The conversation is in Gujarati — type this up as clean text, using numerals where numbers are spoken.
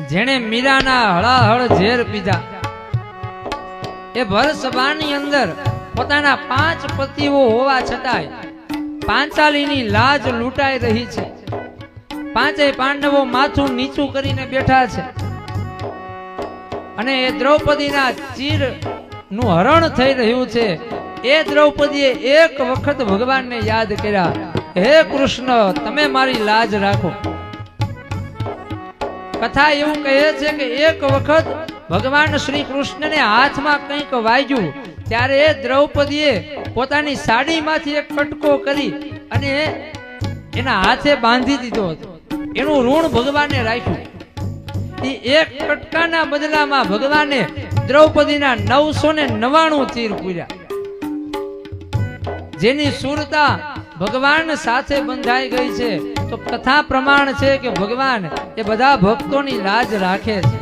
જેણે મીરાના હળાહળ ઝેર પીધા એ ભર સભાની અંદર પોતાના 5 પતિઓ હોવા છતાંય પાંચાલીની લાજ લૂંટાઈ રહી છે. પાંચેય પાંડવો માથું નીચું કરીને બેઠા છે અને એ દ્રૌપદીના ચીર નું હરણ થઈ રહ્યું છે. એ દ્રૌપદીએ એક વખત ભગવાનને યાદ કર્યા, હે કૃષ્ણ તમે મારી લાજ રાખો. કથા એવું કહે છે કે એક વખત ભગવાન શ્રી કૃષ્ણને હાથમાં કંઈક વાગ્યું ત્યારે એ દ્રૌપદીએ પોતાની સાડીમાંથી એક કટકો કરી અને એના હાથે બાંધી દીધો હતો. એનું ઋણ ભગવાને રાખ્યું. એ એક કટકાના બદલામાં ભગવાને દ્રૌપદીના 999 ચીર પૂર્યા. જેની સુરતા ભગવાન સાથે બંધાઈ ગઈ છે. તો કથા પ્રમાણ છે કે ભગવાન એ બધા ભક્તોની લાજ રાખે છે.